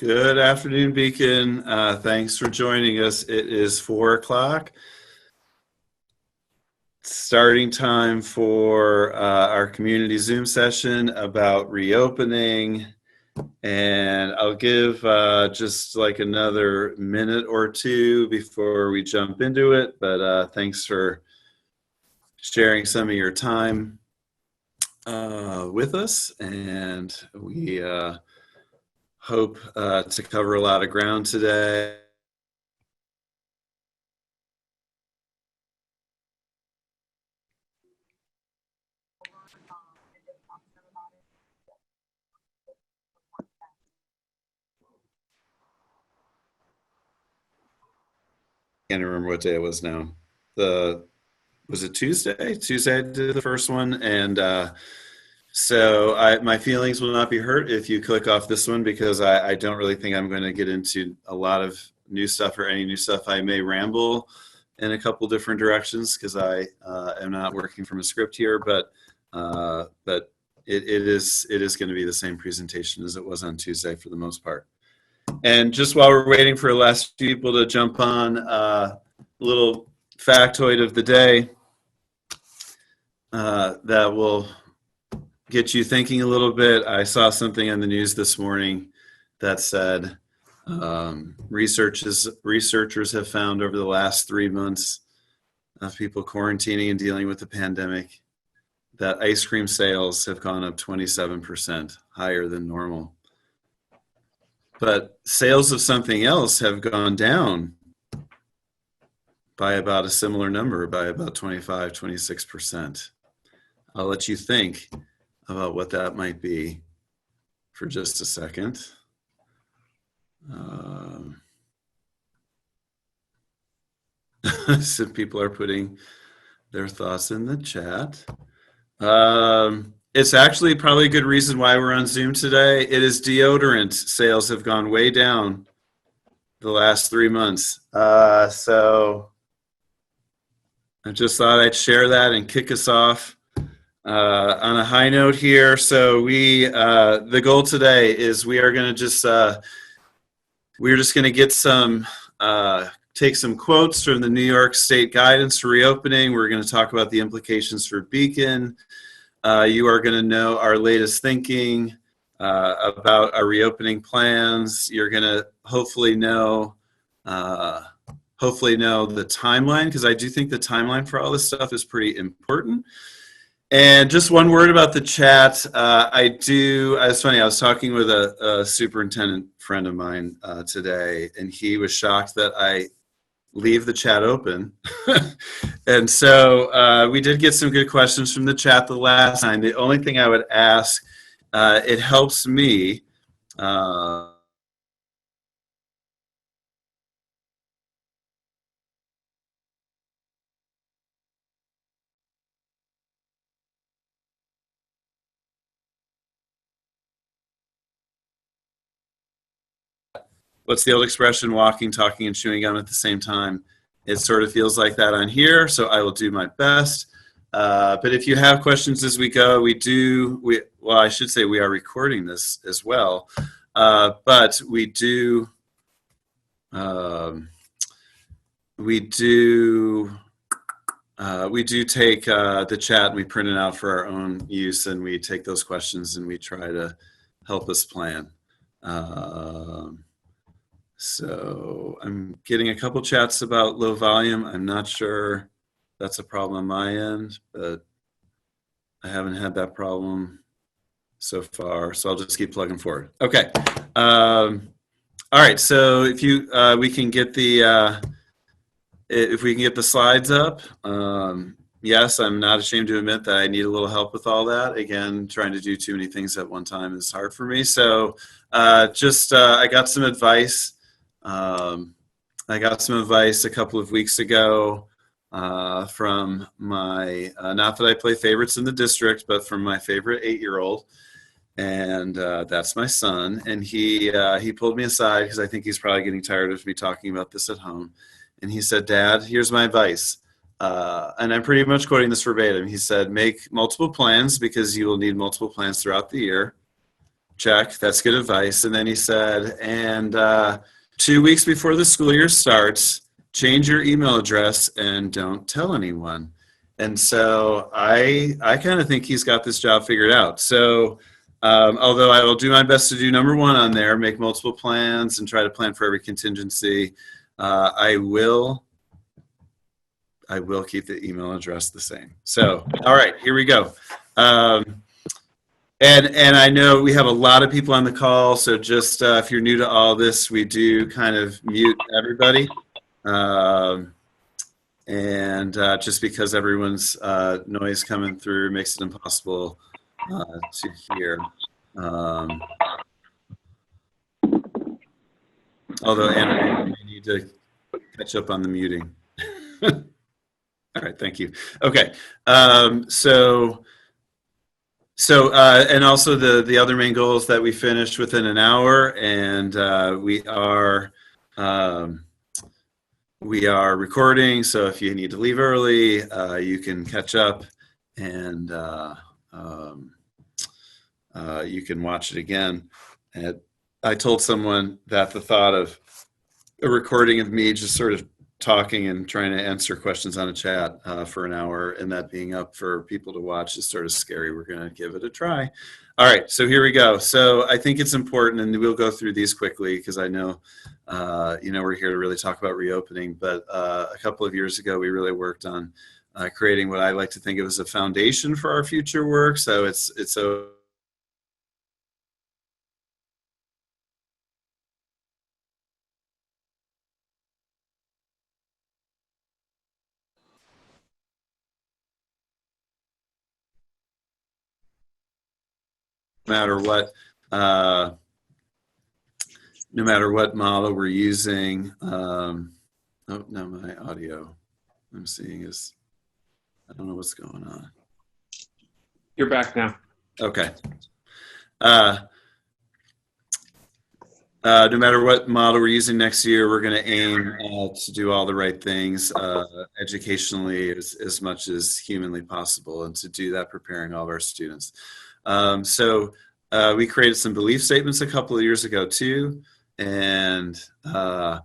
Good afternoon, Beacon. Thanks for joining us. It is 4 o'clock. Starting time for our community Zoom session about reopening. And I'll give just like another minute or two before we jump into it. But thanks for sharing some of your time with us. And we hope to cover a lot of ground today. I can't remember what day it was now. Was it Tuesday? Tuesday I did the first one, and so my feelings will not be hurt if you click off this one, because I don't really think I'm going to get into a lot of new stuff or any new stuff. I may ramble in a couple different directions because I am not working from a script here, but it is going to be the same presentation as it was on Tuesday for the most part. And just while we're waiting for the last few people to jump on, a little factoid of the day that will get you thinking a little bit. I saw something on the news this morning that said researchers have found over the last 3 months of people quarantining and dealing with the pandemic that ice cream sales have gone up 27% higher than normal. But sales of something else have gone down by about a similar number, by about 25, 26%. I'll let you think about what that might be for just a second. So people are putting their thoughts in the chat. It's actually probably a good reason why we're on Zoom today. It is deodorant sales have gone way down the last 3 months. So I just thought I'd share that and kick us off on a high note here. So the goal today is we're just going to get some, take some quotes from the New York State guidance for reopening. We're going to talk about the implications for Beacon. You are going to know our latest thinking about our reopening plans. You're going to hopefully know the timeline, because I do think the timeline for all this stuff is pretty important. And just one word about the chat. It's funny, I was talking with a superintendent friend of mine today, and he was shocked that I leave the chat open. And so we did get some good questions from the chat the last time. The only thing I would ask, it helps me what's the old expression, walking, talking, and chewing gum at the same time. It sort of feels like that on here, so I will do my best. But if you have questions as we go, I should say we are recording this as well. But we do take the chat and we print it out for our own use, and we take those questions and we try to help us plan. So I'm getting a couple chats about low volume. I'm not sure that's a problem on my end, but I haven't had that problem so far. So I'll just keep plugging forward. Okay. All right. So if we can get the slides up. Yes, I'm not ashamed to admit that I need a little help with all that. Again, trying to do too many things at one time is hard for me. So I got some advice. I got some advice a couple of weeks ago from my, not that I play favorites in the district, but from my favorite 8-year-old. And that's my son. And he pulled me aside because I think he's probably getting tired of me talking about this at home. And he said, "Dad, here's my advice." And I'm pretty much quoting this verbatim. He said, "Make multiple plans because you will need multiple plans throughout the year. check. That's good advice. And then he said, and 2 weeks before the school year starts, change your email address and don't tell anyone. And so I kind of think he's got this job figured out. So although I will do my best to do number one on there, make multiple plans and try to plan for every contingency, I will keep the email address the same. So, all right, here we go. And I know we have a lot of people on the call, so just if you're new to all this, we do kind of mute everybody. Just because everyone's noise coming through makes it impossible to hear. Although Anna may need to catch up on the muting. All right, thank you. Okay, and also the other main goal is that we finished within an hour, and we are recording. So if you need to leave early, you can catch up, and you can watch it again. And I told someone that the thought of a recording of me just sort of talking and trying to answer questions on a chat for an hour and that being up for people to watch is sort of scary. We're going to give it a try. All right, so here we go. So I think it's important, and we'll go through these quickly because I know, we're here to really talk about reopening. But a couple of years ago, we really worked on creating what I like to think of as a foundation for our future work. So it's no matter what model we're using. Oh, no, my audio I'm seeing is, I don't know what's going on. You're back now. Okay. No matter what model we're using next year, we're going to aim to do all the right things educationally as much as humanly possible, and to do that preparing all of our students. So we created some belief statements a couple of years ago too, and so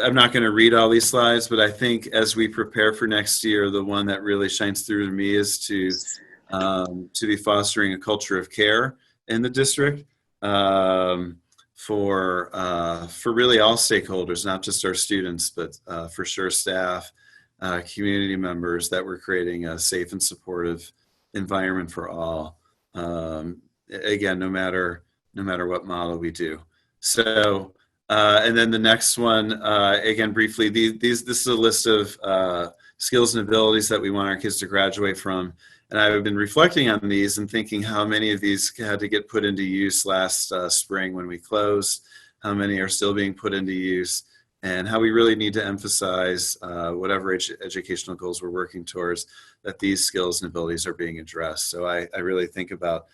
I'm not going to read all these slides, but I think as we prepare for next year, the one that really shines through to me is to be fostering a culture of care in the district for really all stakeholders, not just our students, but for sure staff, community members, that we're creating a safe and supportive environment for all. Again, no matter what model we do. So, and then the next one, again, briefly, this is a list of skills and abilities that we want our kids to graduate from. And I've been reflecting on these and thinking how many of these had to get put into use last spring when we closed, how many are still being put into use, and how we really need to emphasize whatever educational goals we're working towards, that these skills and abilities are being addressed. So I really think about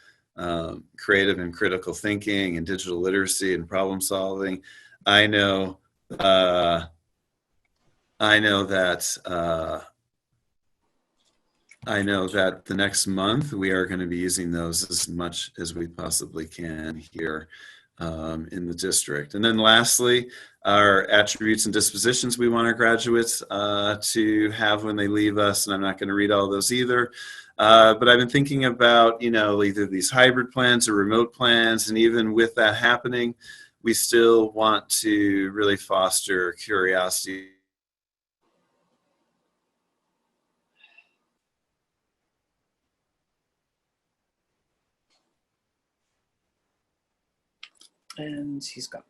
creative and critical thinking and digital literacy and problem solving. I know that the next month we are going to be using those as much as we possibly can here in the district. And then lastly, our attributes and dispositions we want our graduates to have when they leave us, and I'm not going to read all those either. But I've been thinking about, either these hybrid plans or remote plans, and even with that happening, we still want to really foster curiosity. And he's gone.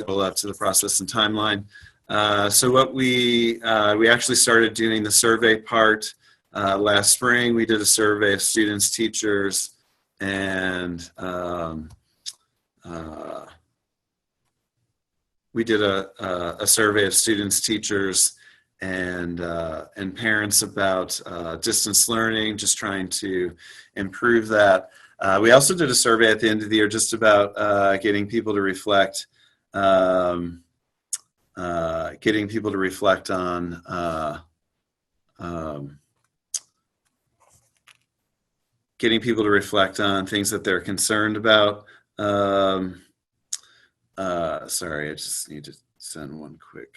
Up to the process and timeline. So what we actually started doing the survey part last spring. We did a survey of students, teachers, and we did a survey of students, teachers, and parents about distance learning, just trying to improve that. We also did a survey at the end of the year just about getting people to reflect on getting people to reflect on things that they're concerned about. Sorry, I just need to send one quick.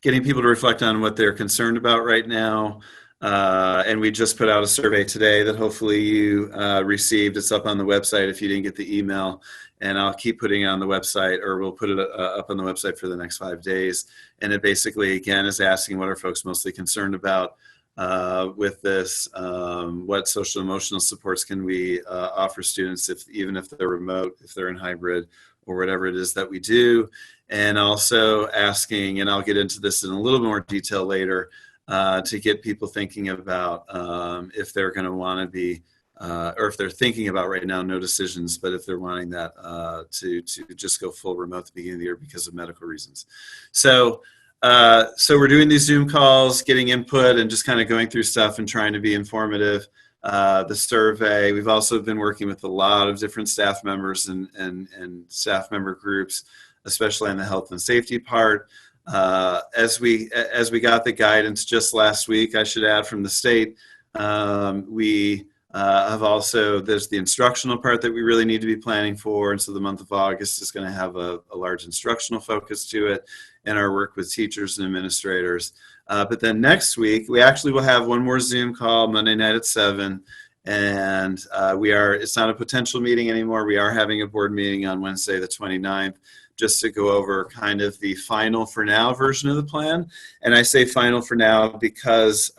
Getting people to reflect on what they're concerned about right now. And we just put out a survey today that hopefully you received. It's up on the website if you didn't get the email. And I'll keep putting it on the website, or we'll put it up on the website for the next 5 days. And it basically, again, is asking what are folks mostly concerned about with this, what social emotional supports can we offer students, even if they're remote, if they're in hybrid, or whatever it is that we do. And also asking, and I'll get into this in a little more detail later, to get people thinking about if they're going to want to be, or if they're thinking about right now, no decisions, but if they're wanting that to just go full remote at the beginning of the year because of medical reasons. So we're doing these Zoom calls, getting input, and just kind of going through stuff and trying to be informative. The survey, we've also been working with a lot of different staff members and staff member groups, especially on the health and safety part. As we got the guidance just last week, I should add, from the state, we have also, there's the instructional part that we really need to be planning for. And so the month of August is going to have a large instructional focus to it in our work with teachers and administrators. But then next week, we actually will have one more Zoom call Monday night at 7. And it's not a potential meeting anymore. We are having a board meeting on Wednesday, the 29th, just to go over kind of the final for now version of the plan. And I say final for now because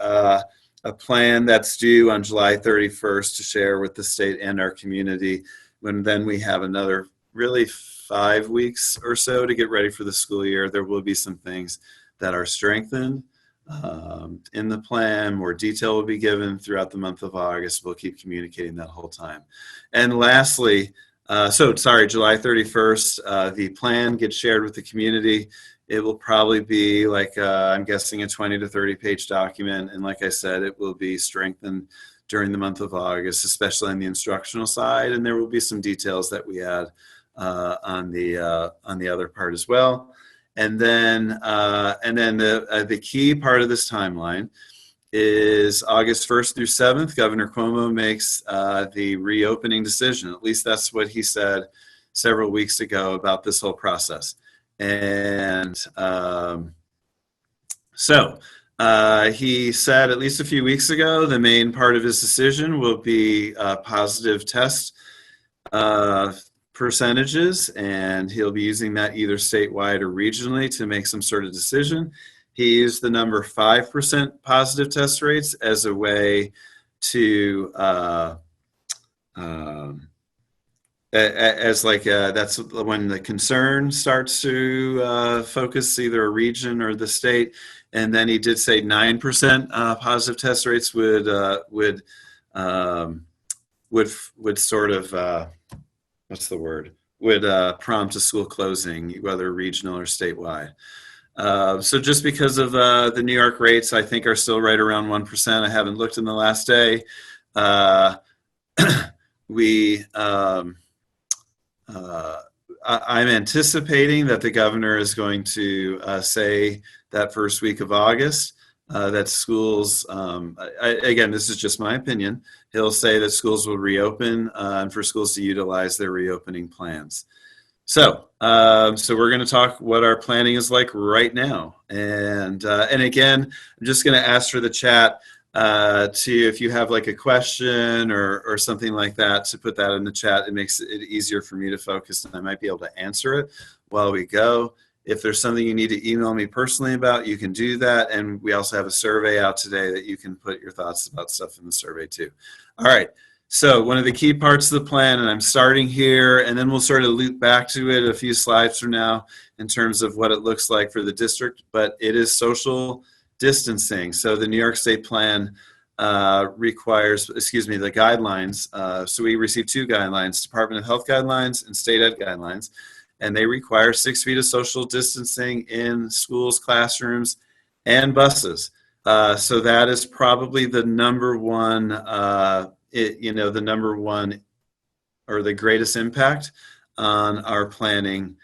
a plan that's due on July 31st to share with the state and our community, when then we have another really 5 weeks or so to get ready for the school year. There will be some things that are strengthened in the plan. More detail will be given throughout the month of August. We'll keep communicating that whole time. And lastly, July 31st, the plan gets shared with the community. It will probably be like, I'm guessing, a 20 to 30 page document. And like I said, it will be strengthened during the month of August, especially on the instructional side. And there will be some details that we add on the other part as well. And then the key part of this timeline is August 1st through 7th. Governor Cuomo makes the reopening decision. At least that's what he said several weeks ago about this whole process. And he said at least a few weeks ago, the main part of his decision will be positive test percentages, and he'll be using that either statewide or regionally to make some sort of decision. He used the number 5% positive test rates as a way to that's when the concern starts to focus either a region or the state. And then he did say 9% positive test rates would sort of would prompt a school closing, whether regional or statewide. So just because of the New York rates, I think are still right around 1%. I haven't looked in the last day. I'm anticipating that the governor is going to say that first week of August that schools, again, this is just my opinion, he'll say that schools will reopen and for schools to utilize their reopening plans. So we're going to talk what our planning is like right now. And again, I'm just going to ask for the chat if you have like a question or something like that, to put that in the chat. It makes it easier for me to focus, and I might be able to answer it while we go. If there's something you need to email me personally about, you can do that. And we also have a survey out today that you can put your thoughts about stuff in the survey too. All right. So one of the key parts of the plan, and I'm starting here, and then we'll sort of loop back to it a few slides from now in terms of what it looks like for the district, but it is social distancing. So the New York State plan requires, the guidelines. So we received 2 guidelines, Department of Health guidelines and state ed guidelines, and they require 6 feet of social distancing in schools, classrooms, and buses. So that is probably the number one, or the greatest impact on our planning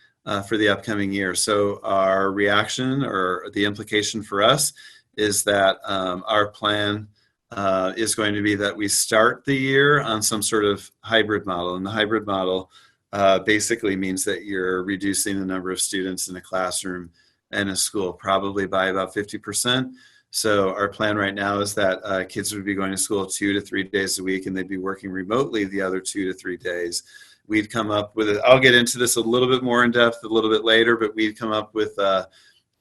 for the upcoming year. So our reaction or the implication for us is that our plan is going to be that we start the year on some sort of hybrid model. And the hybrid model basically means that you're reducing the number of students in a classroom and a school probably by about 50%. So our plan right now is that kids would be going to school 2 to 3 days a week, and they'd be working remotely the other 2 to 3 days. We'd come up with it. I'll get into this a little bit more in depth a little bit later, but we'd come up with a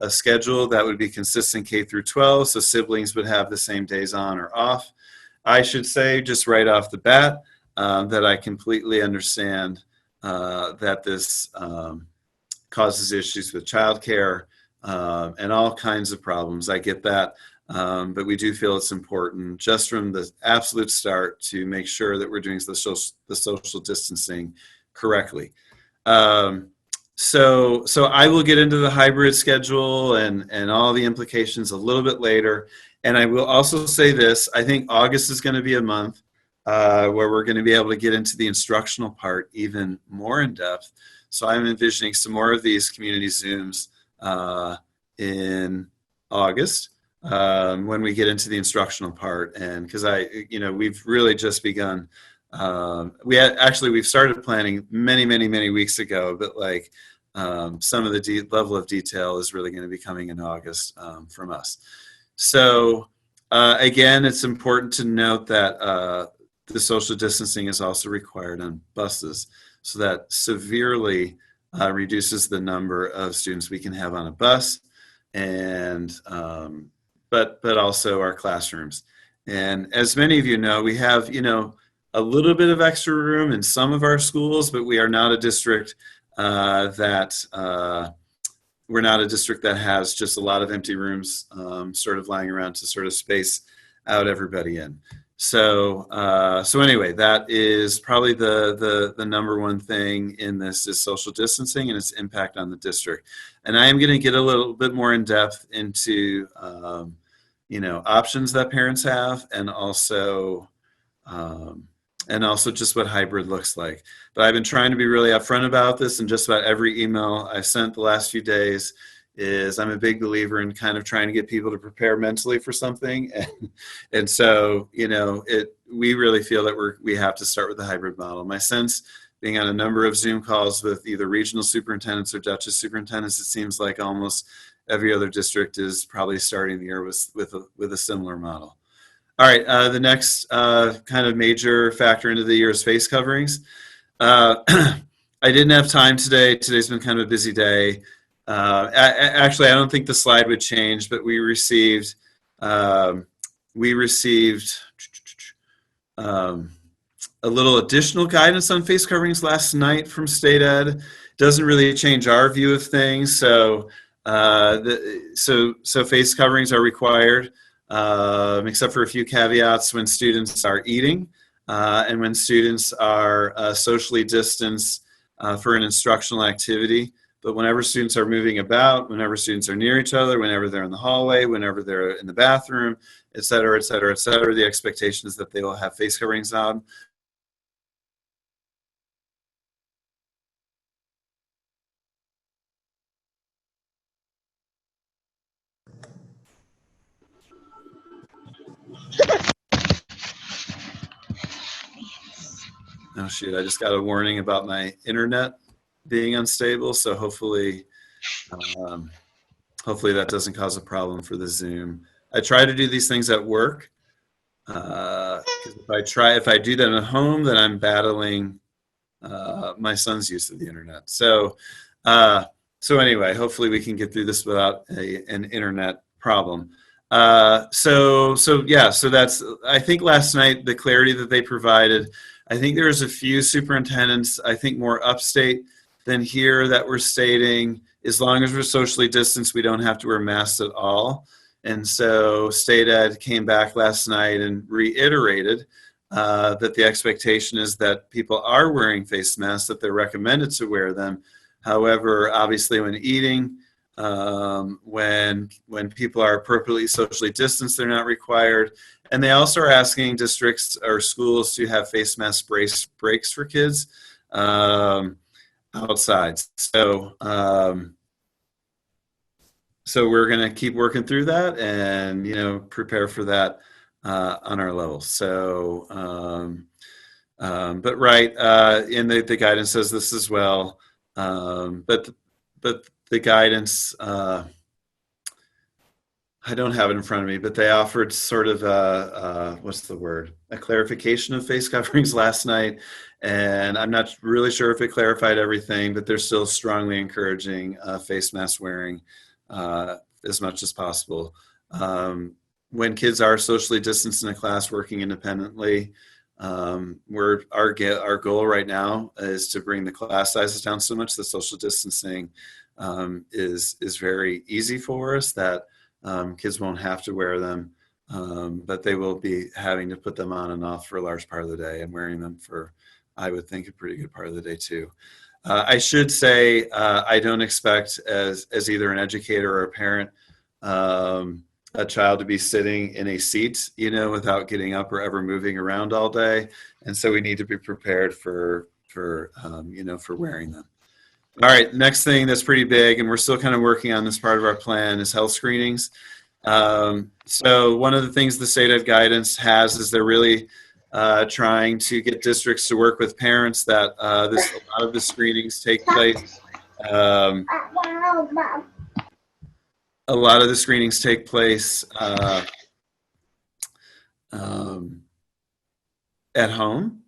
schedule that would be consistent K through 12, so siblings would have the same days on or off. I should say just right off the bat that I completely understand that this causes issues with childcare and all kinds of problems. I get that, but we do feel it's important just from the absolute start to make sure that we're doing the social distancing correctly. So I will get into the hybrid schedule and all the implications a little bit later. And I will also say this, I think August is going to be a month where we're going to be able to get into the instructional part even more in depth. So I'm envisioning some more of these community Zooms in August when we get into the instructional part. And because we've really just begun. We've started planning many weeks ago, but like some of the level of detail is really going to be coming in August from us. So again, it's important to note that the social distancing is also required on buses, so that severely reduces the number of students we can have on a bus, and but also our classrooms. And as many of you know, we have a little bit of extra room in some of our schools, but we are not a district we're not a district that has just a lot of empty rooms sort of lying around to sort of space out everybody in. So anyway, that is probably the number one thing in this is social distancing and its impact on the district. And I am going to get a little bit more in depth into options that parents have, and also just what hybrid looks like. But I've been trying to be really upfront about this, and just about every email I've sent the last few days is I'm a big believer in kind of trying to get people to prepare mentally for something. And so, we really feel that we have to start with the hybrid model. My sense, being on a number of Zoom calls with either regional superintendents or Dutchess superintendents, it seems like almost every other district is probably starting the year with a similar model. All right, the next kind of major factor into the year is face coverings. I didn't have time today. Today's been kind of a busy day. Actually, I don't think the slide would change, but we received a little additional guidance on face coverings last night from State Ed. Doesn't really change our view of things. So face coverings are required, except for a few caveats when students are eating and when students are socially distanced for an instructional activity. But whenever students are moving about, whenever students are near each other, whenever they're in the hallway, whenever they're in the bathroom, et cetera, the expectation is that they will have face coverings on. Oh shoot, I just got a warning about my internet being unstable, so hopefully that doesn't cause a problem for the Zoom. I try to do these things at work, because if I do that at home, then I'm battling my son's use of the internet. So anyway, hopefully we can get through this without an internet problem. So that's, I think last night, the clarity that they provided, I think there's a few superintendents, I think more upstate than here, that were stating, as long as we're socially distanced, we don't have to wear masks at all. And so State Ed came back last night and reiterated that the expectation is that people are wearing face masks, that they're recommended to wear them. However, obviously when eating, when people are appropriately socially distanced, they're not required. And they also are asking districts or schools to have face mask breaks for kids outside. So we're going to keep working through that and, prepare for that on our level. So, but right, and the guidance says this as well. But the guidance, I don't have it in front of me, but they offered sort of a clarification of face coverings last night. And I'm not really sure if it clarified everything, but they're still strongly encouraging face mask wearing as much as possible. When kids are socially distanced in a class working independently, our goal right now is to bring the class sizes down so much that social distancing is very easy for us, that kids won't have to wear them, but they will be having to put them on and off for a large part of the day and wearing them for, I would think, a pretty good part of the day too. I should say I don't expect as either an educator or a parent a child to be sitting in a seat, without getting up or ever moving around all day. And so we need to be prepared for wearing them. All right, next thing that's pretty big, and we're still kind of working on this part of our plan, is health screenings. So one of the things the state ed guidance has is they're really trying to get districts to work with parents that a lot of the screenings take place. A lot of the screenings take place at home.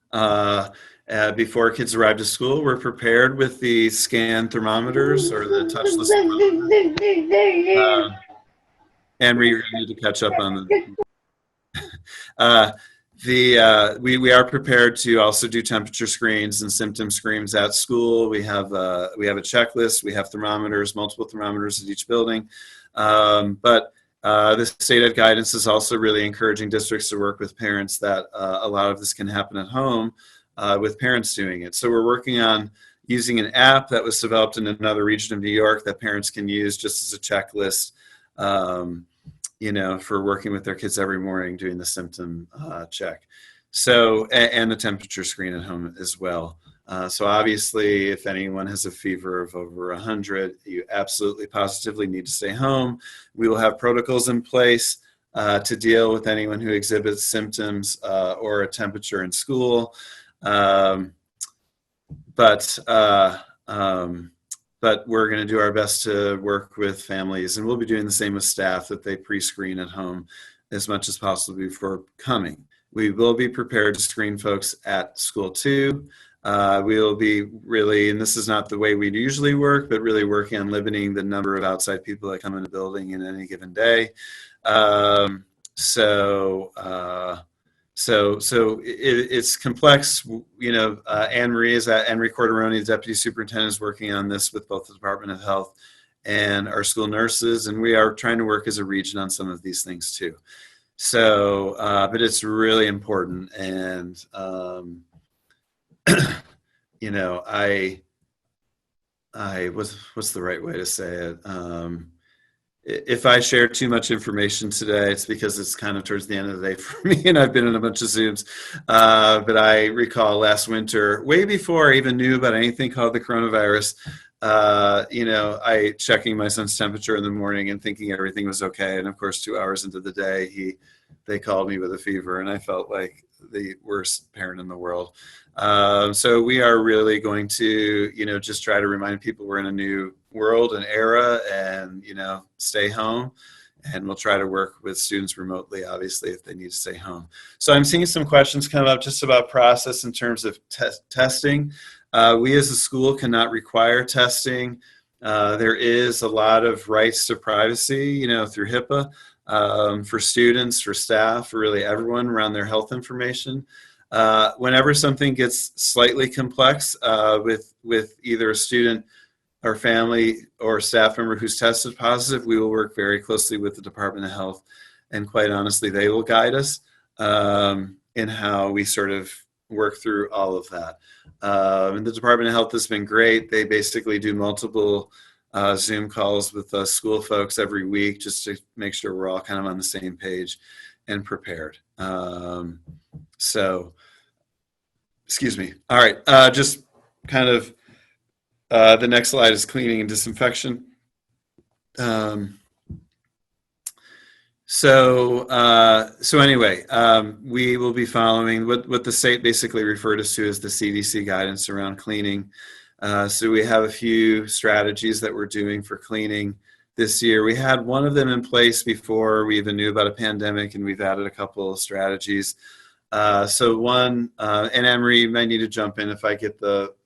Before kids arrive to school, we're prepared with the scan thermometers or the touchless thermometers. And we need to catch up on we are prepared to also do temperature screens and symptom screens at school. We have a checklist. We have thermometers, multiple thermometers at each building. But the state ed guidance is also really encouraging districts to work with parents that a lot of this can happen at home with parents doing it. So we're working on using an app that was developed in another region of New York that parents can use just as a checklist, for working with their kids every morning, doing the symptom check. So, and the temperature screen at home as well. So obviously, if anyone has a fever of over 100, you absolutely positively need to stay home. We will have protocols in place to deal with anyone who exhibits symptoms or a temperature in school. But we're going to do our best to work with families, and we'll be doing the same with staff, that they pre-screen at home as much as possible before coming. We will be prepared to screen folks at school too. We will be really, and this is not the way we usually work, but really working on limiting the number of outside people that come in the building in any given day. So it's complex. Anne-Marie Corderoni, the deputy superintendent, is working on this with both the Department of Health and our school nurses, and we are trying to work as a region on some of these things too. So, but it's really important, and what's the right way to say it? If I share too much information today, it's because it's kind of towards the end of the day for me, and I've been in a bunch of Zooms. But I recall last winter, way before I even knew about anything called the coronavirus, I checking my son's temperature in the morning and thinking everything was okay. And of course, 2 hours into the day, they called me with a fever, and I felt like the worst parent in the world. So we are really going to, just try to remind people we're in a new world and era, and, stay home. And we'll try to work with students remotely, obviously, if they need to stay home. So I'm seeing some questions come up just about process in terms of testing. We as a school cannot require testing. There is a lot of rights to privacy, through HIPAA, for students, for staff, for really everyone around their health information. Whenever something gets slightly complex with either a student or family or staff member who's tested positive, we will work very closely with the Department of Health, and quite honestly, they will guide us in how we sort of work through all of that. And the Department of Health has been great. They basically do multiple Zoom calls with school folks every week just to make sure we're all kind of on the same page. and prepared. Excuse me. All right, just kind of the next slide is cleaning and disinfection. So anyway, we will be following what the state basically referred us to as the CDC guidance around cleaning. So we have a few strategies that we're doing for cleaning this year. We had one of them in place before we even knew about a pandemic, and we've added a couple of strategies. So one, and Anne-Marie, you might need to jump in if I get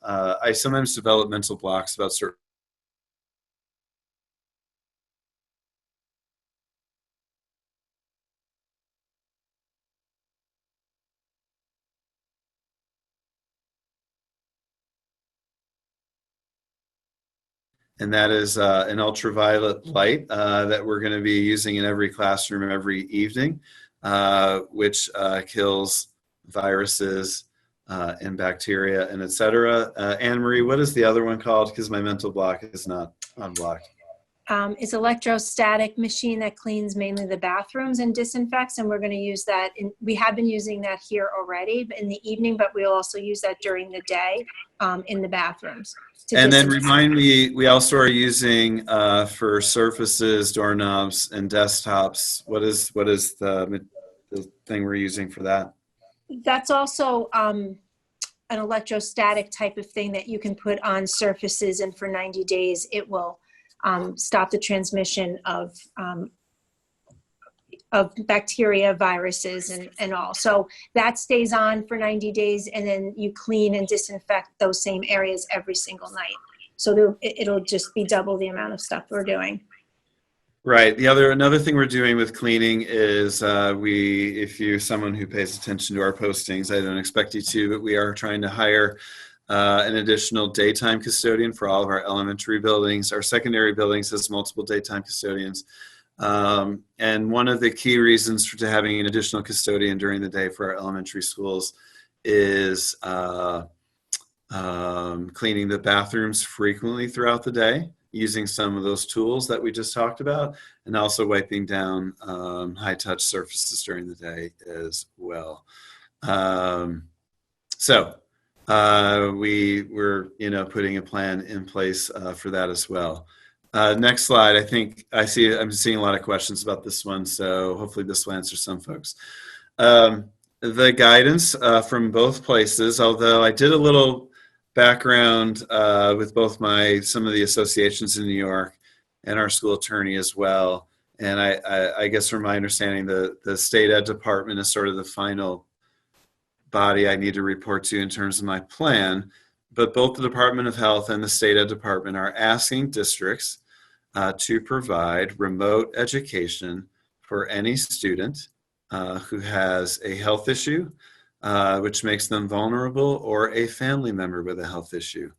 I sometimes develop mental blocks about certain. And that is an ultraviolet light that we're going to be using in every classroom every evening, which kills viruses and bacteria and et cetera. Anne-Marie, what is the other one called? Because my mental block is not unblocked. It's electrostatic machine that cleans mainly the bathrooms and disinfects, and we're going to use that. We have been using that here already in the evening, but we'll also use that during the day in the bathrooms. And then remind me, we also are using for surfaces, doorknobs, and desktops. What is the thing we're using for that? That's also an electrostatic type of thing that you can put on surfaces, and for 90 days it will stop the transmission of bacteria, viruses, and all. So that stays on for 90 days, and then you clean and disinfect those same areas every single night. So it'll just be double the amount of stuff we're doing. Right. Another thing we're doing with cleaning is if you're someone who pays attention to our postings, I don't expect you to, but we are trying to hire an additional daytime custodian for all of our elementary buildings. Our secondary buildings has multiple daytime custodians. And one of the key reasons for having an additional custodian during the day for our elementary schools is cleaning the bathrooms frequently throughout the day, using some of those tools that we just talked about, and also wiping down high-touch surfaces during the day as well. We're putting a plan in place for that as well. Next slide. I think I'm seeing a lot of questions about this one, so hopefully this will answer some folks. The guidance from both places, although I did a little background with both some of the associations in New York and our school attorney as well. And I guess from my understanding, the state ed department is sort of the final body I need to report to in terms of my plan. But both the Department of Health and the state ed department are asking districts to provide remote education for any student who has a health issue, which makes them vulnerable, or a family member with a health issue.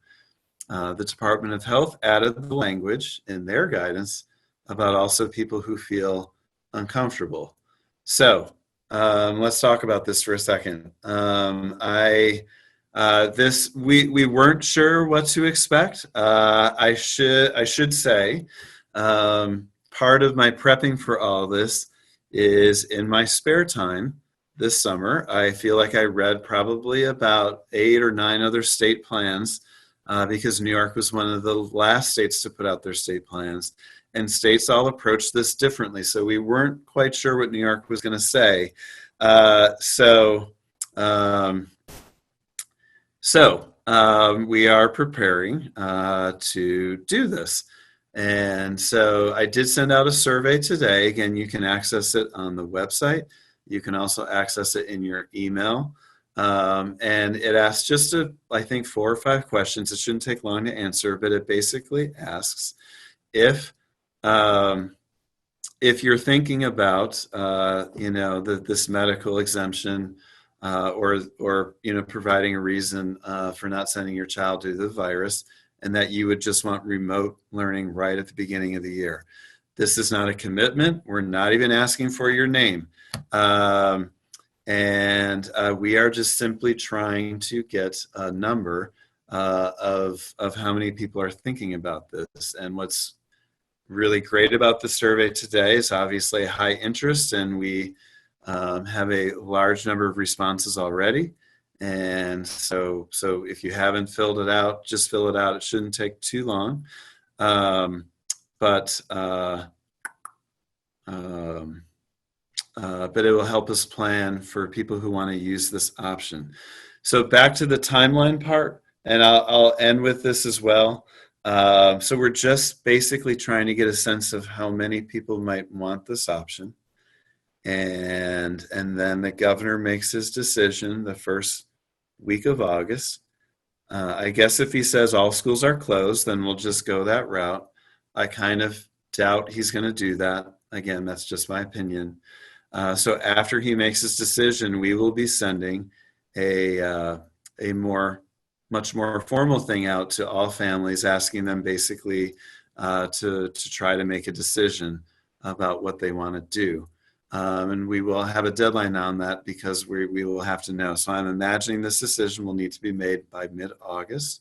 The Department of Health added the language in their guidance about also people who feel uncomfortable. So let's talk about this for a second. We weren't sure what to expect. I should say part of my prepping for all this is in my spare time this summer. I feel like I read probably about 8 or 9 other state plans because New York was one of the last states to put out their state plans, and states all approached this differently. So we weren't quite sure what New York was going to say. We are preparing to do this. And so I did send out a survey today. Again, you can access it on the website. You can also access it in your email. And it asks I think 4 or 5 questions. It shouldn't take long to answer, but it basically asks if you're thinking about, this medical exemption or providing a reason for not sending your child due to the virus, and that you would just want remote learning right at the beginning of the year. This is not a commitment. We're not even asking for your name. We are just simply trying to get a number of how many people are thinking about this. And what's really great about the survey today is obviously high interest, and we have a large number of responses already. And so if you haven't filled it out, just fill it out. It shouldn't take too long. But it will help us plan for people who want to use this option. So back to the timeline part, and I'll end with this as well. So we're just basically trying to get a sense of how many people might want this option. And then the governor makes his decision the first week of August. I guess if he says all schools are closed, then we'll just go that route. I kind of doubt he's going to do that. Again, that's just my opinion. So after he makes his decision, we will be sending a much more formal thing out to all families, asking them basically to try to make a decision about what they want to do. And we will have a deadline on that because we will have to know. So I'm imagining this decision will need to be made by mid-August.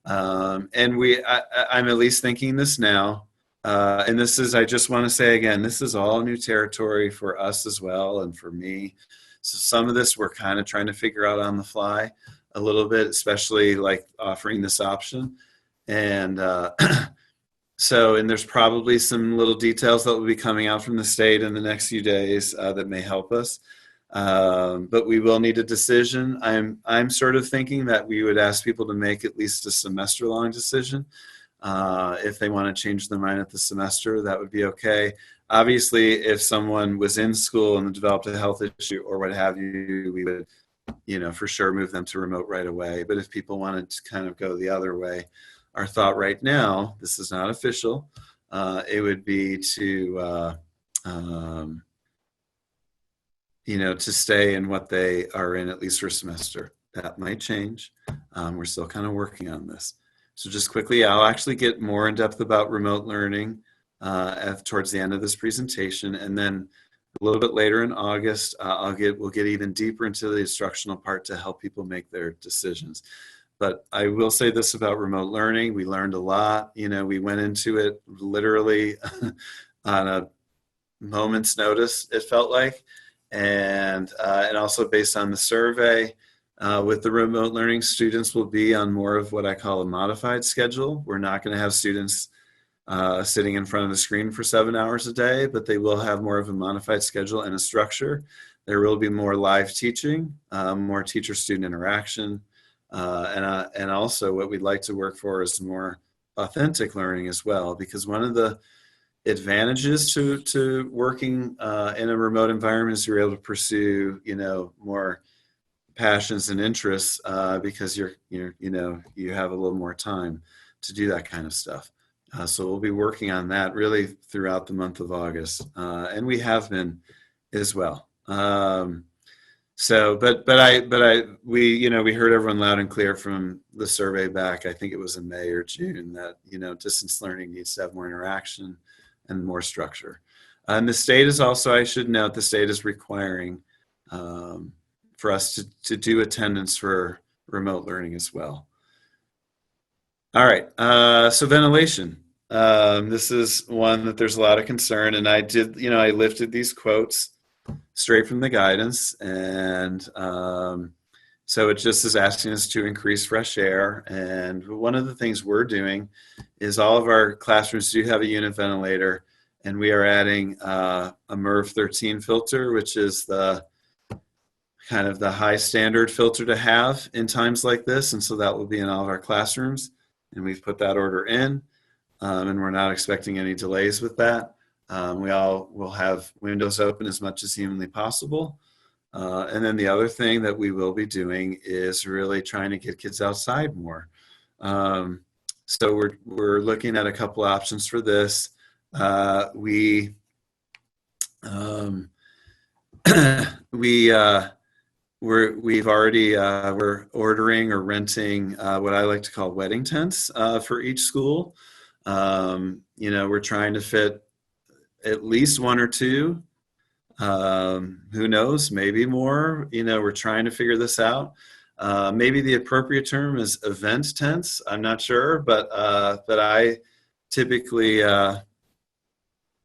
And I'm at least thinking this now. And this is, I just want to say again, this is all new territory for us as well and for me. So some of this we're kind of trying to figure out on the fly a little bit, especially like offering this option. And and there's probably some little details that will be coming out from the state in the next few days that may help us. But we will need a decision. I'm sort of thinking that we would ask people to make at least a semester-long decision. If they want to change their mind at the semester, that would be okay. Obviously, if someone was in school and developed a health issue or what have you, we would, for sure move them to remote right away. But if people wanted to kind of go the other way, our thought right now, this is not official, it would be to stay in what they are in at least for a semester. That might change. We're still kind of working on this. So just quickly, I'll actually get more in depth about remote learning towards the end of this presentation, and then a little bit later in August, we'll get even deeper into the instructional part to help people make their decisions. But I will say this about remote learning: we learned a lot. We went into it literally on a moment's notice, it felt like, and also based on the survey. With the remote learning, students will be on more of what I call a modified schedule. We're not going to have students sitting in front of the screen for 7 hours a day, but they will have more of a modified schedule and a structure. There will be more live teaching, more teacher-student interaction, and also what we'd like to work for is more authentic learning as well, because one of the advantages to working in a remote environment is you're able to pursue, more passions and interests because you have a little more time to do that kind of stuff. So we'll be working on that really throughout the month of August, and we have been as well. We heard everyone loud and clear from the survey back. I think it was in May or June that distance learning needs to have more interaction and more structure. And the state is also, I should note, the state is requiring for us to do attendance for remote learning as well. All right, so ventilation. This is one that there's a lot of concern, and I lifted these quotes straight from the guidance, and so it just is asking us to increase fresh air. And one of the things we're doing is all of our classrooms do have a unit ventilator, and we are adding a MERV 13 filter, which is the kind of the high standard filter to have in times like this. And so that will be in all of our classrooms. And we've put that order in, and we're not expecting any delays with that. We all will have windows open as much as humanly possible. And then the other thing that we will be doing is really trying to get kids outside more. So we're looking at a couple options for this. We're ordering or renting what I like to call wedding tents for each school. We're trying to fit at least one or two. Who knows? Maybe more. We're trying to figure this out. Maybe the appropriate term is event tents. I'm not sure, but I typically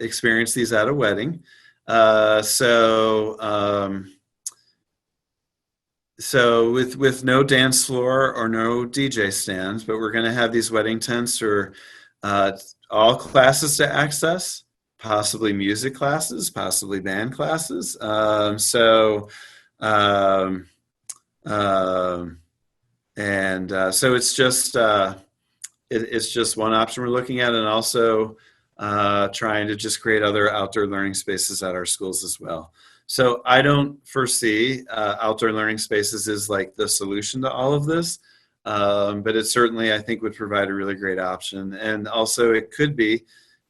experience these at a wedding. So with no dance floor or no DJ stands, but we're going to have these wedding tents for uh, all classes to access, possibly music classes, possibly band classes. Um, um, so it's just one option we're looking at, and also trying to just create other outdoor learning spaces at our schools as well. So I don't foresee outdoor learning spaces as like the solution to all of this, but it certainly I think would provide a really great option. And also it could be,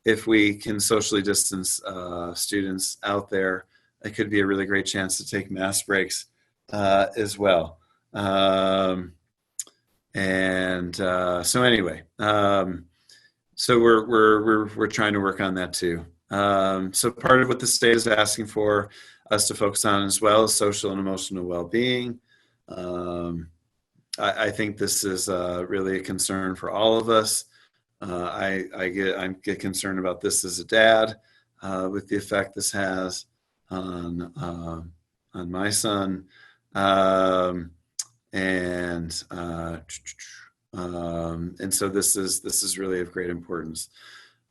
if we can socially distance students out there, it could be a really great chance to take mass breaks as well. So anyway, so we're trying to work on that too. So part of what the state is asking for us to focus on as well is social and emotional well-being. I think this is really a concern for all of us. I get concerned about this as a dad with the effect this has on my son. And so this is really of great importance.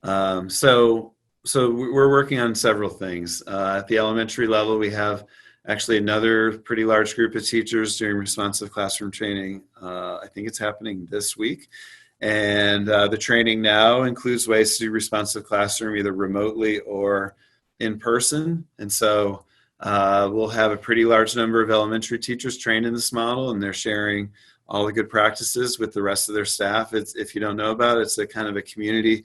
So we're working on several things. At the elementary level, we have actually another pretty large group of teachers doing responsive classroom training. I think it's happening this week. And the training now includes ways to do responsive classroom either remotely or in person. And so we'll have a pretty large number of elementary teachers trained in this model, and they're sharing all the good practices with the rest of their staff. If you don't know about it, it's a kind of a community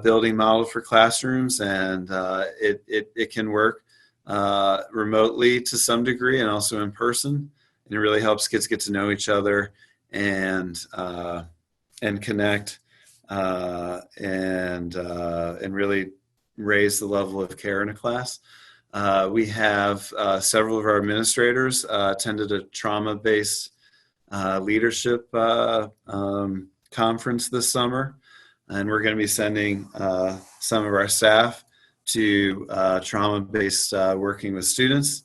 building model for classrooms, and it can work remotely to some degree and also in person. And it really helps kids get to know each other and connect and really raise the level of care in a class. We have several of our administrators attended a trauma-based leadership conference this summer, and we're going to be sending some of our staff to trauma-based working with students.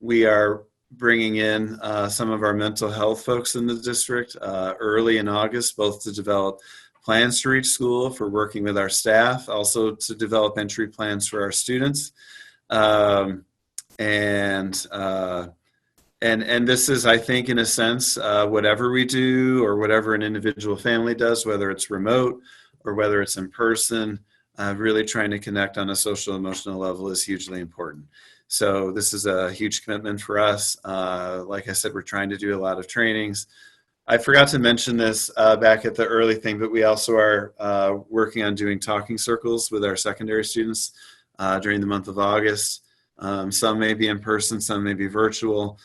We are bringing in some of our mental health folks in the district early in August, both to develop plans to reach school for working with our staff, also to develop entry plans for our students. And this is, I think, in a sense, whatever we do or whatever an individual family does, whether it's remote or whether it's in person, really trying to connect on a social emotional level is hugely important. So this is a huge commitment for us. Like I said, we're trying to do a lot of trainings. I forgot to mention this back at the early thing, but we also are working on doing talking circles with our secondary students during the month of August. Some may be in person, some may be virtual.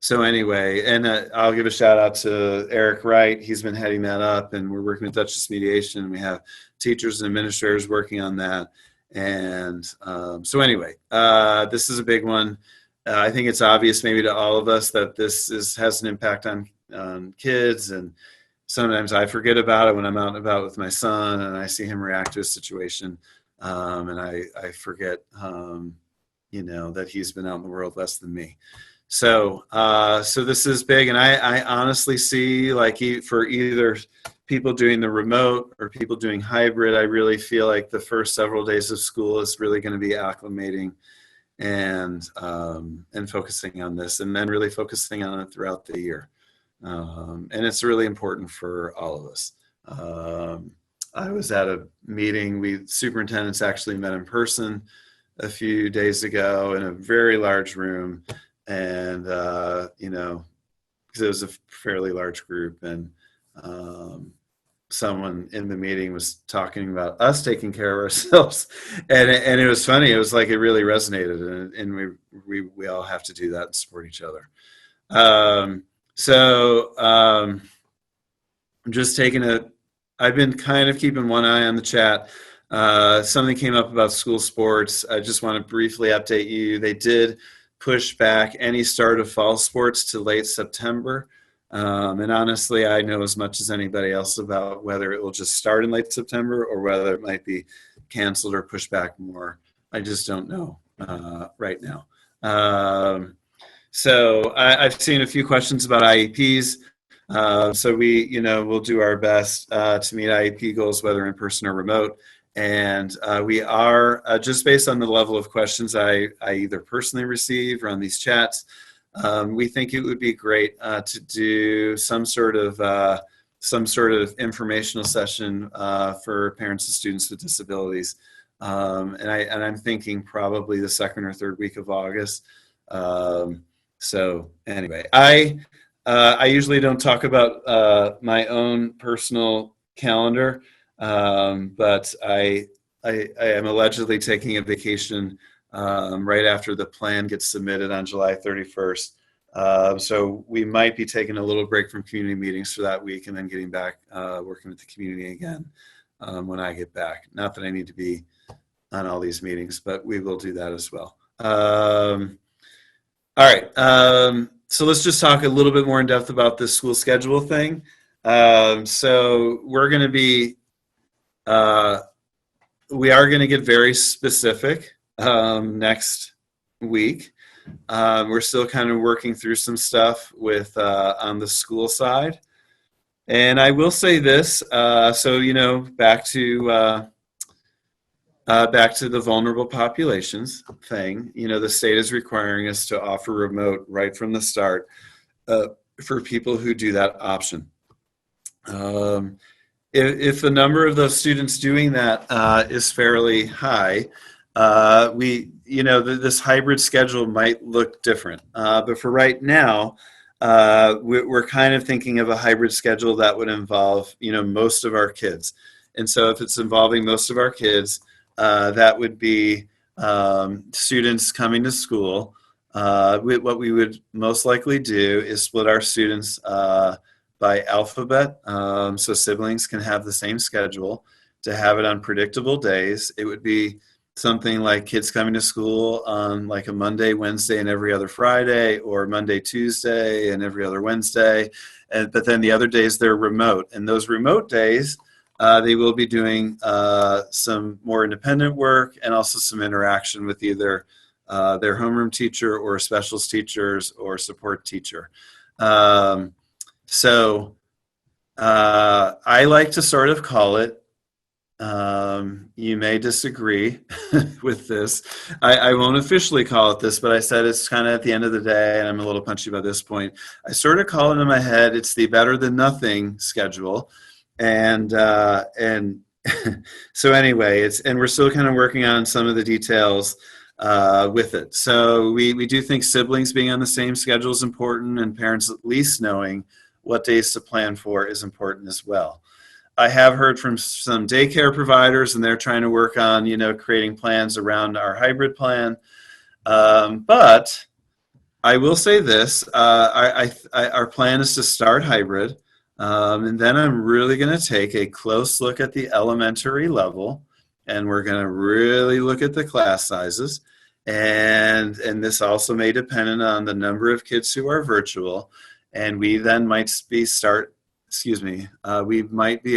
So anyway, and I'll give a shout out to Eric Wright. He's been heading that up, and we're working with Duchess Mediation. We have teachers and administrators working on that. And so anyway, this is a big one. I think it's obvious maybe to all of us that this has an impact on kids, and sometimes I forget about it when I'm out and about with my son and I see him react to a situation, and I forget, that he's been out in the world less than me. So this is big, and I honestly see, like, for either people doing the remote or people doing hybrid, I really feel like the first several days of school is really going to be acclimating and focusing on this, and then really focusing on it throughout the year. And it's really important for all of us. I was at a meeting. Superintendents actually met in person a few days ago in a very large room, and because it was a fairly large group, and someone in the meeting was talking about us taking care of ourselves, and it was funny. It was like it really resonated, and we all have to do that and support each other. I'm just I've been kind of keeping one eye on the chat. Something came up about school sports. I just want to briefly update you. They did push back any start of fall sports to late September. And honestly, I know as much as anybody else about whether it will just start in late September or whether it might be canceled or pushed back more. I just don't know right now. So I've seen a few questions about IEPs. So we'll do our best to meet IEP goals, whether in person or remote. And we are, just based on the level of questions I either personally receive or on these chats, we think it would be great to do some sort of informational session for parents and students with disabilities. And I'm thinking probably the second or third week of August. So anyway, I usually don't talk about my own personal calendar, but I am allegedly taking a vacation right after the plan gets submitted on July 31st. So we might be taking a little break from community meetings for that week and then getting back working with the community again when I get back. Not that I need to be on all these meetings, but we will do that as well. All right. So let's just talk a little bit more in depth about this school schedule thing. So we're going to be, we are going to get very specific next week. We're still kind of working through some stuff with on the school side. And I will say this, so, back to the vulnerable populations thing, the state is requiring us to offer remote right from the start for people who do that option. If the number of those students doing that is fairly high, this hybrid schedule might look different. But for right now, we're kind of thinking of a hybrid schedule that would involve, most of our kids. And so if it's involving most of our kids, that would be students coming to school. What we would most likely do is split our students by alphabet, so siblings can have the same schedule, to have it on predictable days. It would be something like kids coming to school on like a Monday, Wednesday, and every other Friday, or Monday, Tuesday, and every other Wednesday. But then the other days they're remote. And those remote days, they will be doing some more independent work and also some interaction with either their homeroom teacher or specials teachers or support teacher. So I like to sort of call it, you may disagree with this. I won't officially call it this, but I said it's kind of at the end of the day, and I'm a little punchy by this point. I sort of call it in my head, it's the better than nothing schedule. And so anyway, and we're still kind of working on some of the details with it. So we do think siblings being on the same schedule is important, and parents at least knowing what days to plan for is important as well. I have heard from some daycare providers, and they're trying to work on, creating plans around our hybrid plan. But I will say this, our plan is to start hybrid. And then I'm really going to take a close look at the elementary level, and we're going to really look at the class sizes. And this also may depend on the number of kids who are virtual. And we then might be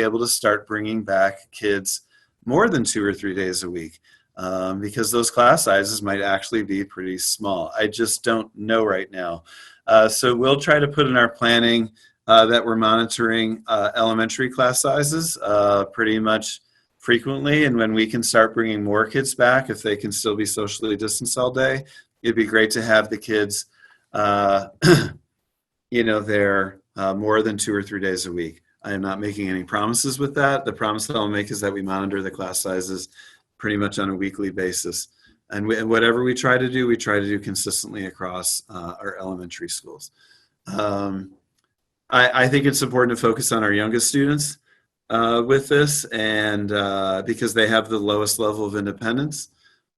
able to start bringing back kids more than 2 or 3 days a week, because those class sizes might actually be pretty small. I just don't know right now. So we'll try to put in our planning that we're monitoring elementary class sizes pretty much frequently. And when we can start bringing more kids back, if they can still be socially distanced all day, it'd be great to have the kids they're more than 2 or 3 days a week. I am not making any promises with that. The promise that I'll make is that we monitor the class sizes pretty much on a weekly basis. And whatever we try to do consistently across our elementary schools. I think it's important to focus on our youngest students with this, and because they have the lowest level of independence,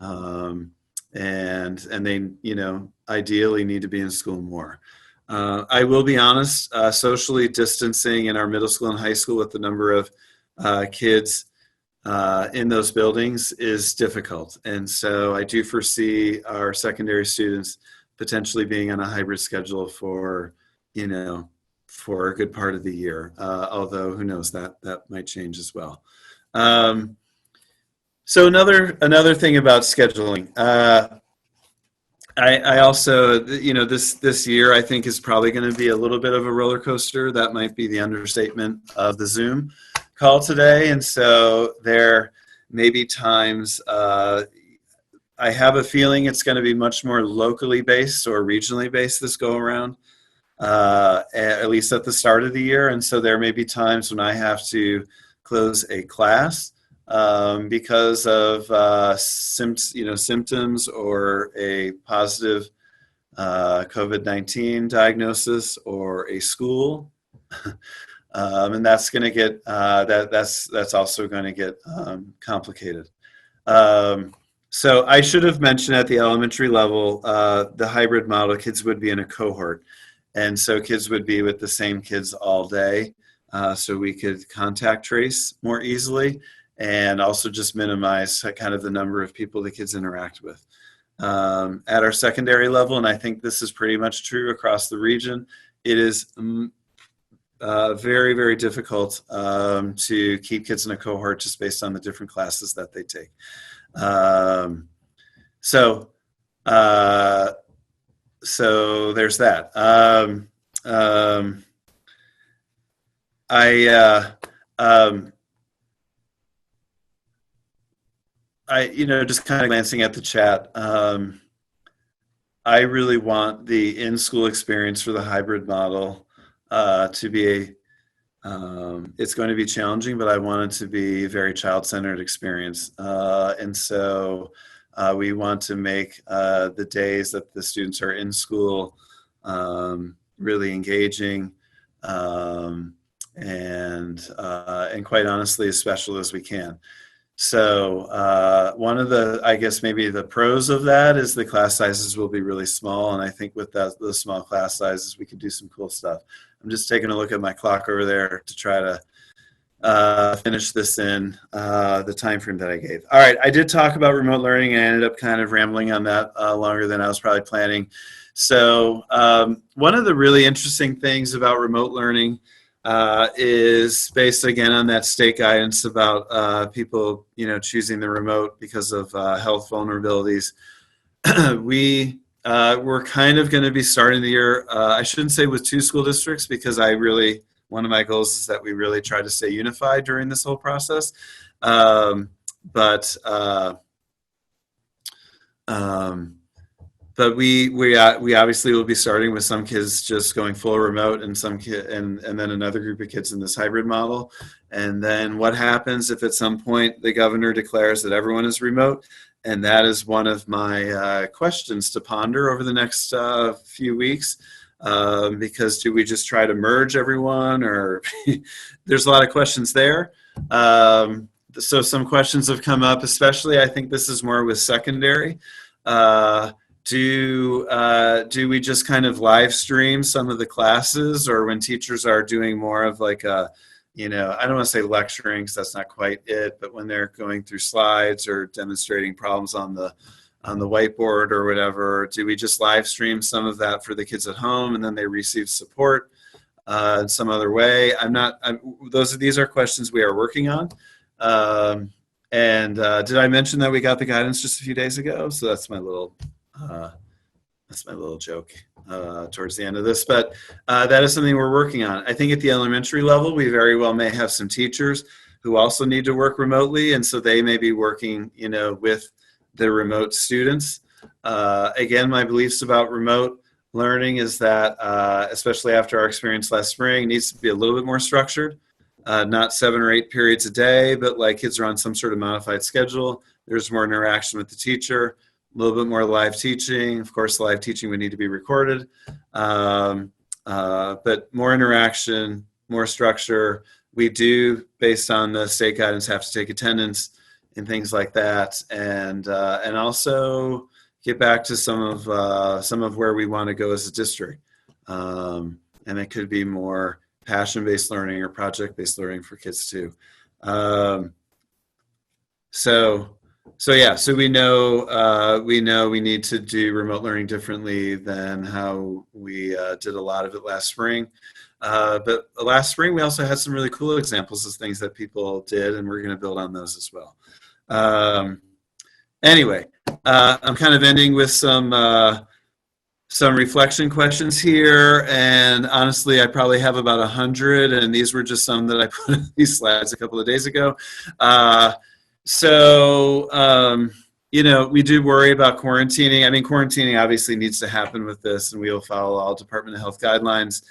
and they, ideally need to be in school more. I will be honest, socially distancing in our middle school and high school with the number of kids in those buildings is difficult. And so I do foresee our secondary students potentially being on a hybrid schedule for, for a good part of the year. Although who knows, that might change as well. So another thing about scheduling. I also, this year I think is probably going to be a little bit of a roller coaster. That might be the understatement of the Zoom call today. And so there may be times, I have a feeling it's going to be much more locally based or regionally based this go around, at least at the start of the year. And so there may be times when I have to close a class because of symptoms or a positive COVID-19 diagnosis or a school. And that's going to get that's also going to get complicated. So I should have mentioned at the elementary level, the hybrid model, kids would be in a cohort. And so kids would be with the same kids all day. So we could contact trace more easily and also just minimize kind of the number of people the kids interact with. At our secondary level, and I think this is pretty much true across the region, it is very, very difficult to keep kids in a cohort just based on the different classes that they take. So there's that. Just kind of glancing at the chat, I really want the in-school experience for the hybrid model to be it's going to be challenging, but I want it to be a very child-centered experience. And so we want to make the days that the students are in school really engaging and quite honestly, as special as we can. So one of the, I guess maybe the pros of that is the class sizes will be really small. And I think with those small class sizes, we could do some cool stuff. I'm just taking a look at my clock over there to try to finish this in the time frame that I gave. All right, I did talk about remote learning and I ended up kind of rambling on that longer than I was probably planning. So one of the really interesting things about remote learning is based again on that state guidance about people, choosing the remote because of health vulnerabilities. We're kind of going to be starting the year, I shouldn't say with 2 school districts, because one of my goals is that we really try to stay unified during this whole process. But we obviously will be starting with some kids just going full remote and and then another group of kids in this hybrid model. And then what happens if at some point the governor declares that everyone is remote? And that is one of my questions to ponder over the next few weeks. Because do we just try to merge everyone, or there's a lot of questions there. So some questions have come up, especially I think this is more with secondary. Do we just kind of live stream some of the classes, or when teachers are doing more of like a, I don't want to say lecturing because that's not quite it, but when they're going through slides or demonstrating problems on the whiteboard or whatever, do we just live stream some of that for the kids at home and then they receive support in some other way? These are questions we are working on. And did I mention that we got the guidance just a few days ago? So that's my little joke towards the end of this, but that is something we're working on. I think at the elementary level, we very well may have some teachers who also need to work remotely, and so they may be working, with the remote students. Again, my beliefs about remote learning is that, especially after our experience last spring, it needs to be a little bit more structured, not 7 or 8 periods a day, but like kids are on some sort of modified schedule. There's more interaction with the teacher. A little bit more live teaching. Of course, live teaching would need to be recorded, but more interaction, more structure. We do, based on the state guidance, have to take attendance and things like that, and also get back to some of where we want to go as a district. And it could be more passion-based learning or project-based learning for kids too. So So we know we need to do remote learning differently than how we did a lot of it last spring. But last spring we also had some really cool examples of things that people did, and we're going to build on those as well. Anyway, I'm kind of ending with some reflection questions here, and honestly, I probably have about 100, and these were just some that I put in these slides a couple of days ago. We do worry about quarantining. I mean, quarantining obviously needs to happen with this, and we will follow all Department of Health guidelines.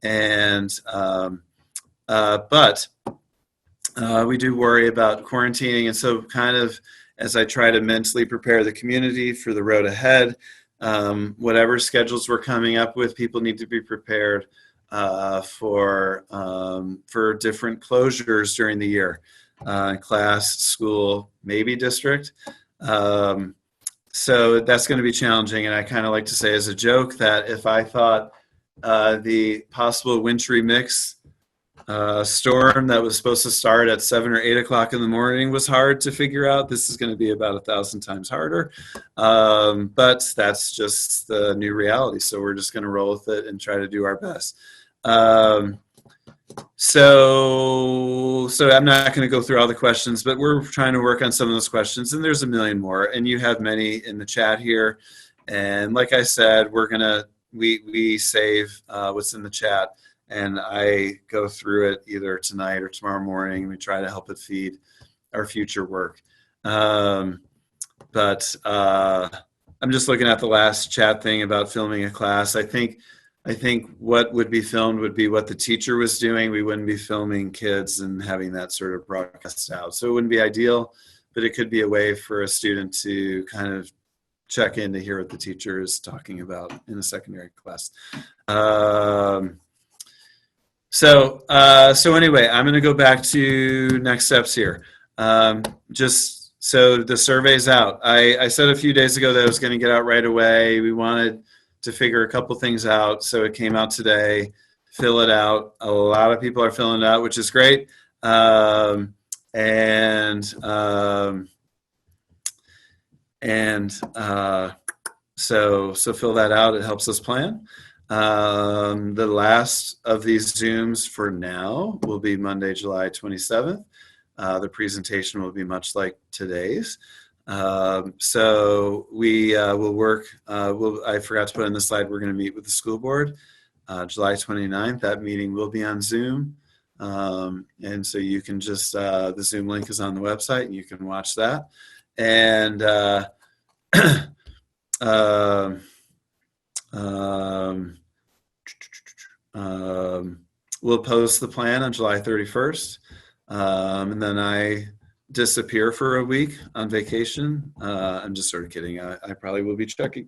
And but we do worry about quarantining, and so kind of as I try to mentally prepare the community for the road ahead, whatever schedules we're coming up with, people need to be prepared for different closures during the year. Class, school, maybe district. So that's going to be challenging, and I kind of like to say as a joke that if I thought the possible wintry mix storm that was supposed to start at 7 or 8 o'clock in the morning was hard to figure out, this is going to be about 1,000 times harder. But that's just the new reality, so we're just going to roll with it and try to do our best. So I'm not going to go through all the questions, but we're trying to work on some of those questions, and there's a million more, and you have many in the chat here. And like I said, we save what's in the chat, and I go through it either tonight or tomorrow morning, and we try to help it feed our future work. But I'm just looking at the last chat thing about filming a class. I think what would be filmed would be what the teacher was doing. We wouldn't be filming kids and having that sort of broadcast out. So it wouldn't be ideal, but it could be a way for a student to kind of check in to hear what the teacher is talking about in a secondary class. So anyway, I'm going to go back to next steps here. Just so the survey's out. I said a few days ago that it was going to get out right away. We wanted to figure a couple things out, so it came out today. Fill it out. A lot of people are filling it out, which is great. So fill that out. It helps us plan. The last of these Zooms for now will be Monday, July 27th. The presentation will be much like today's. So we will work. I forgot to put in the slide, we're going to meet with the school board July 29th. That meeting will be on Zoom. And so you can just, the Zoom link is on the website, and you can watch that. And we'll post the plan on July 31st. And then I disappear for a week on vacation. I'm just sort of kidding. I probably will be checking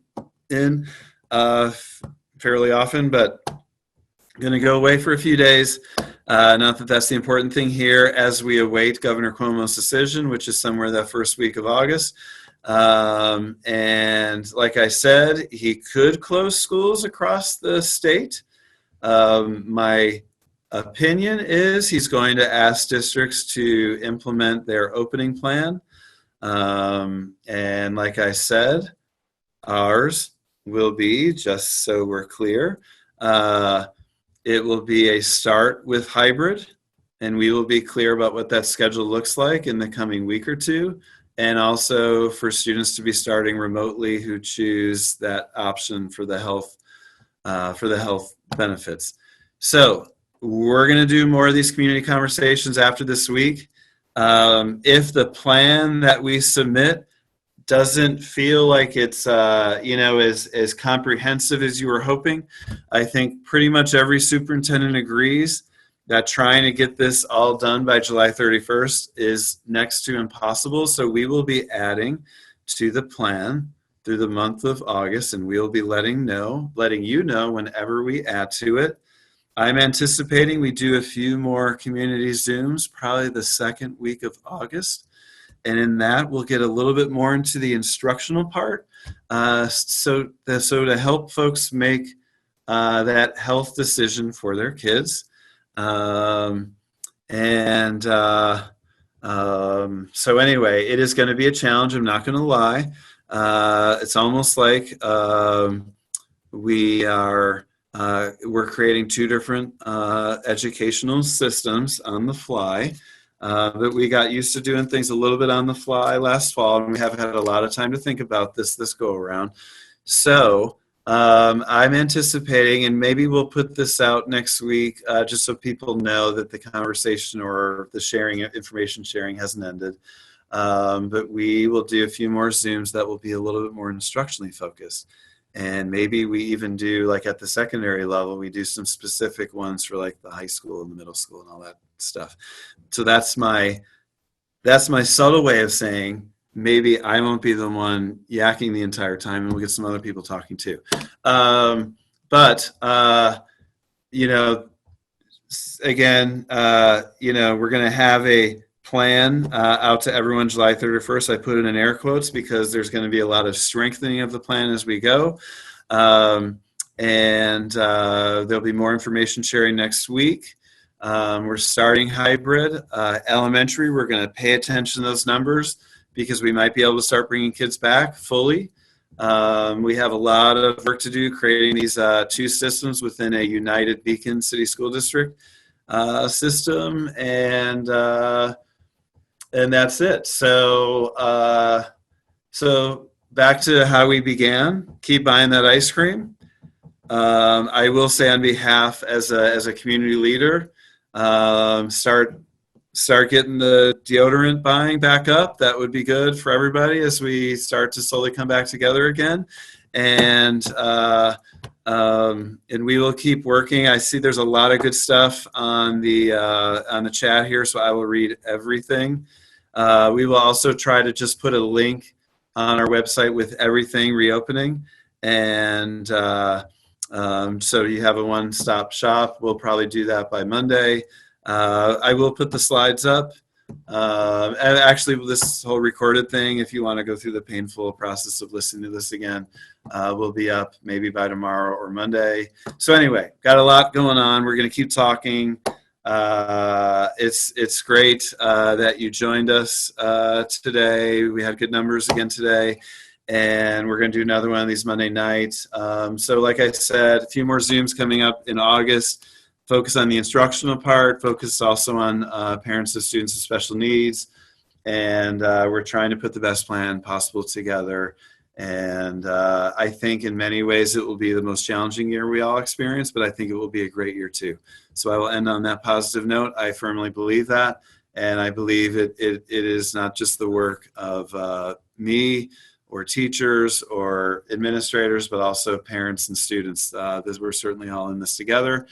in fairly often, but I'm going to go away for a few days. Not that that's the important thing here as we await Governor Cuomo's decision, which is somewhere that first week of August. And like I said, he could close schools across the state. My opinion is he's going to ask districts to implement their opening plan. And like I said, ours will be, just so we're clear, it will be a start with hybrid, and we will be clear about what that schedule looks like in the coming week or two, and also for students to be starting remotely who choose that option for the health benefits. So we're going to do more of these community conversations after this week. If the plan that we submit doesn't feel like it's as comprehensive as you were hoping, I think pretty much every superintendent agrees that trying to get this all done by July 31st is next to impossible. So we will be adding to the plan through the month of August, and we'll be letting you know whenever we add to it. I'm anticipating we do a few more community Zooms, probably the second week of August. And in that, we'll get a little bit more into the instructional part. So to help folks make that health decision for their kids. So anyway, it is going to be a challenge. I'm not going to lie. It's almost like we're creating two different educational systems on the fly. But we got used to doing things a little bit on the fly last fall, and we have had a lot of time to think about this go around. So I'm anticipating, and maybe we'll put this out next week, just so people know that the conversation or the sharing, information sharing, hasn't ended. But we will do a few more Zooms that will be a little bit more instructionally focused. And maybe we even do, like at the secondary level, we do some specific ones for like the high school and the middle school and all that stuff. So that's my subtle way of saying maybe I won't be the one yakking the entire time, and we'll get some other people talking too. But you know, again, you know, we're going to have a plan out to everyone July 31st. I put it in air quotes because there's going to be a lot of strengthening of the plan as we go. And there'll be more information sharing next week. We're starting hybrid. Elementary, we're going to pay attention to those numbers because we might be able to start bringing kids back fully. We have a lot of work to do creating these two systems within a united Beacon City School District system, and that's it. So so back to how we began. Keep buying that ice cream. I will say on behalf as a community leader, start getting the deodorant buying back up. That would be good for everybody as we start to slowly come back together again. And we will keep working. I see there's a lot of good stuff on the chat here, so I will read everything. We will also try to just put a link on our website with everything reopening, and so you have a one-stop shop. We'll probably do that by Monday. I will put the slides up. And actually, this whole recorded thing, if you want to go through the painful process of listening to this again, will be up maybe by tomorrow or Monday. So anyway, got a lot going on. We're going to keep talking. It's great that you joined us today. We had good numbers again today. And we're going to do another one of these Monday nights. So like I said, a few more Zooms coming up in August. Focus on the instructional part, focus also on parents of students with special needs, and we're trying to put the best plan possible together. And I think in many ways it will be the most challenging year we all experience, but I think it will be a great year too. So I will end on that positive note. I firmly believe that, and I believe it is not just the work of me or teachers or administrators, but also parents and students. We're certainly all in this together.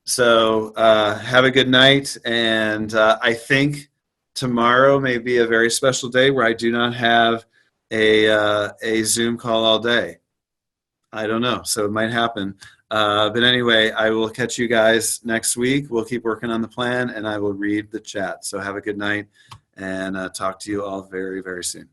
So have a good night, and I think tomorrow may be a very special day where I do not have a Zoom call all day. I don't know, so it might happen. But anyway, I will catch you guys next week. We'll keep working on the plan, and I will read the chat. So have a good night, and talk to you all very, very soon.